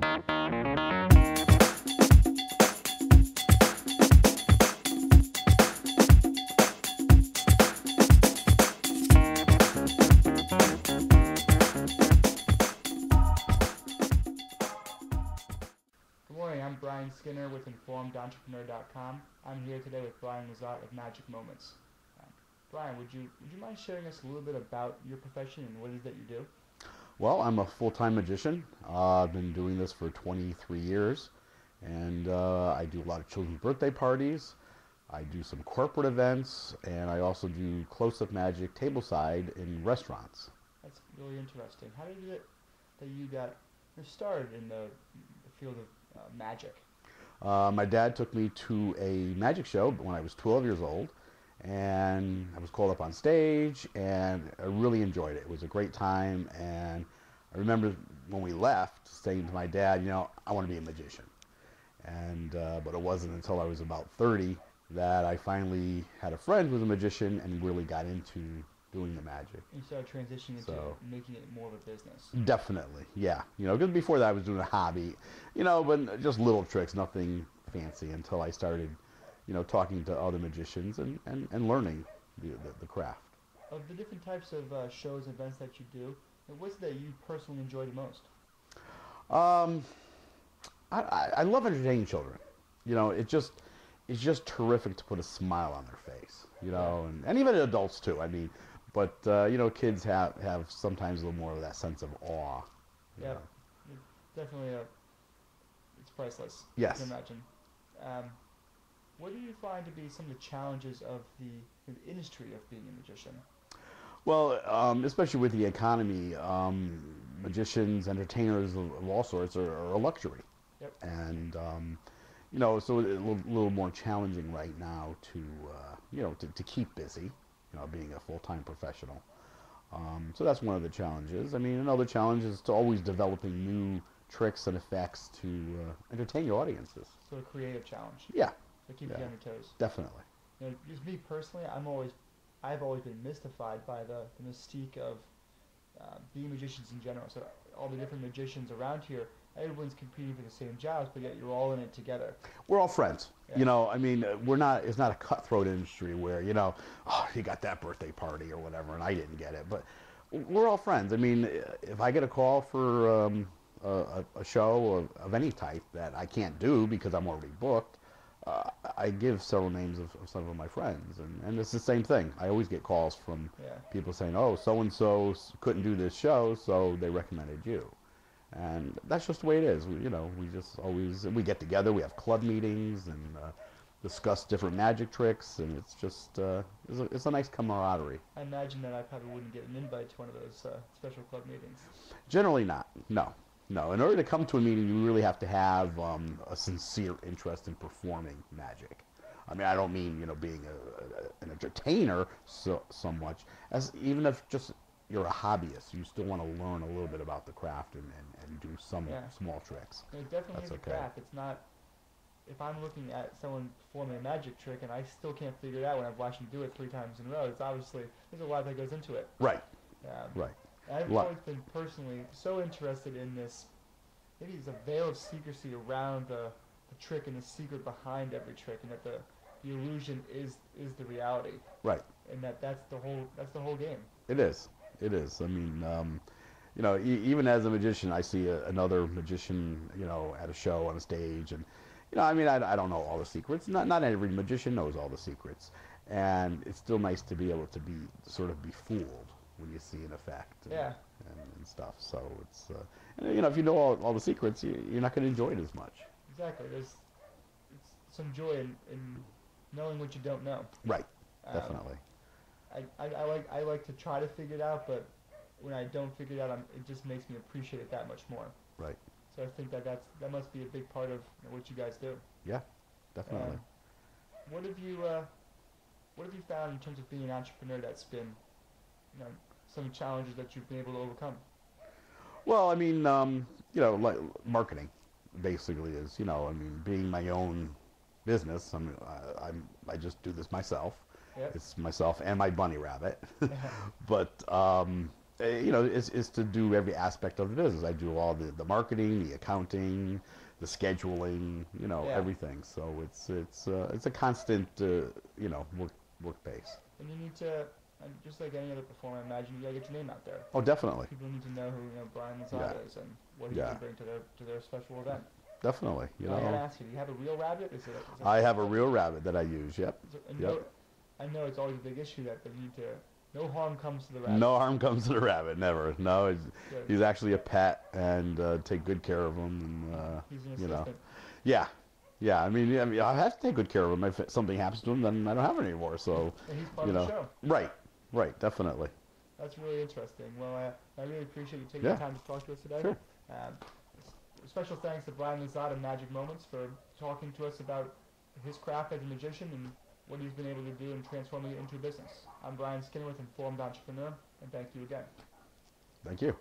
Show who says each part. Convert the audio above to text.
Speaker 1: Good morning, I'm Brian Skinner with InformedEntrepreneur.com. I'm here today with Brian Lazat of Magic Moments. Brian, would you mind sharing us a little bit about your profession and what it is that you do?
Speaker 2: Well, I'm a full-time magician. I've been doing this for 23 years, and I do a lot of children's birthday parties. I do some corporate events, and I also do close-up magic tableside in restaurants.
Speaker 1: That's really interesting. How did it that you got started in the field of magic?
Speaker 2: My dad took me to a magic show when I was 12 years old, and I was called up on stage, and I really enjoyed it. It was a great time, and I remember when we left saying to my dad, I want to be a magician. And but it wasn't until I was about 30 that I finally had a friend who was a magician and really got into doing the magic.
Speaker 1: You started transitioning into making it more of a business.
Speaker 2: Definitely, yeah. Because before that I was doing a hobby, but just little tricks, nothing fancy, until I started, talking to other magicians and learning the craft.
Speaker 1: Of the different types of shows and events that you do, what's that you personally enjoy the most?
Speaker 2: I love entertaining children. It's just terrific to put a smile on their face, and even adults too. But kids have sometimes a little more of that sense of awe.
Speaker 1: Yeah, definitely. It's priceless.
Speaker 2: Yes.
Speaker 1: I can imagine. What do you find to be some of the challenges of the industry of being a magician?
Speaker 2: Well, especially with the economy, magicians, entertainers of all sorts are a luxury.
Speaker 1: Yep.
Speaker 2: And so it's a little more challenging right now to keep busy, being a full-time professional. So that's one of the challenges. Another challenge is to always developing new tricks and effects to entertain your audiences.
Speaker 1: So a creative challenge.
Speaker 2: Yeah.
Speaker 1: To keep you on your toes.
Speaker 2: Definitely.
Speaker 1: Just me personally, I've always been mystified by the mystique of being magicians in general. So all the different magicians around here, everyone's competing for the same jobs, but yet you're all in it together.
Speaker 2: We're all friends.
Speaker 1: Yeah.
Speaker 2: It's not a cutthroat industry where, you got that birthday party or whatever and I didn't get it. But we're all friends. If I get a call for a show of any type that I can't do because I'm already booked, I give several names of some of my friends, and it's the same thing. I always get calls from people saying, oh, so-and-so couldn't do this show, so they recommended you. And that's just the way it is. We get together, we have club meetings, and discuss different magic tricks, and it's just, it's a nice camaraderie.
Speaker 1: I imagine that I probably wouldn't get an invite to one of those special club meetings.
Speaker 2: Generally not, no. No, in order to come to a meeting, you really have to have a sincere interest in performing magic. I don't mean, being an entertainer so much, as even if just you're a hobbyist, you still want to learn a little bit about the craft and do some small tricks.
Speaker 1: It definitely is a craft. It's not, if I'm looking at someone performing a magic trick and I still can't figure it out when I've watched them do it 3 times in a row, it's obviously, there's a lot that goes into it.
Speaker 2: Right, right.
Speaker 1: I've always been personally so interested in this, maybe it's a veil of secrecy around the trick and the secret behind every trick, and that the illusion is the reality.
Speaker 2: Right.
Speaker 1: And that's the whole game.
Speaker 2: It is. Even as a magician, I see another magician, at a show on a stage, and I don't know all the secrets. Not every magician knows all the secrets, and it's still nice to be able to sort of be fooled when you see an effect and stuff. So it's if you know all the secrets, you're not going to enjoy it as much.
Speaker 1: Exactly. There's some joy in knowing what you don't know.
Speaker 2: Right. Definitely.
Speaker 1: I like to try to figure it out, but when I don't figure it out, it just makes me appreciate it that much more.
Speaker 2: Right.
Speaker 1: So I think that must be a big part of what you guys do.
Speaker 2: Yeah, definitely.
Speaker 1: What have you found in terms of being an entrepreneur that's been, some challenges that you've been able to overcome?
Speaker 2: Well, like marketing basically is, being my own business. I just do this myself.
Speaker 1: Yep.
Speaker 2: It's myself and my bunny rabbit. But is to do every aspect of the business. I do all the marketing, the accounting, the scheduling,
Speaker 1: Yeah.
Speaker 2: everything. So it's a constant, work base.
Speaker 1: And you need to, and just like any other performer, I imagine you gotta get your name out there.
Speaker 2: Oh, definitely.
Speaker 1: People need to know who Brian
Speaker 2: Yeah.
Speaker 1: Lazada is and what he
Speaker 2: Yeah.
Speaker 1: can bring to their special event.
Speaker 2: Definitely.
Speaker 1: Now, I gotta ask you, do you have a real rabbit? Is it
Speaker 2: I have a real rabbit that I use. Yep.
Speaker 1: And
Speaker 2: Yep.
Speaker 1: I know it's always a big issue that you need to. No harm comes to the rabbit.
Speaker 2: No harm comes to the rabbit. Never. No,
Speaker 1: Good.
Speaker 2: he's actually a pet, and take good care of him. And
Speaker 1: He's an
Speaker 2: you know.
Speaker 1: assistant.
Speaker 2: Yeah. Yeah. I mean, I have to take good care of him. If something happens to him, then I don't have him anymore. So,
Speaker 1: And he's part of the show.
Speaker 2: right. Right. Definitely.
Speaker 1: That's really interesting. Well, I really appreciate you taking
Speaker 2: Yeah.
Speaker 1: the time to talk to us today.
Speaker 2: Sure.
Speaker 1: Special thanks to Brian Lazada, Magic Moments, for talking to us about his craft as a magician and what he's been able to do and transforming it into a business. I'm Brian Skinner with Informed Entrepreneur, and thank you again.
Speaker 2: Thank you.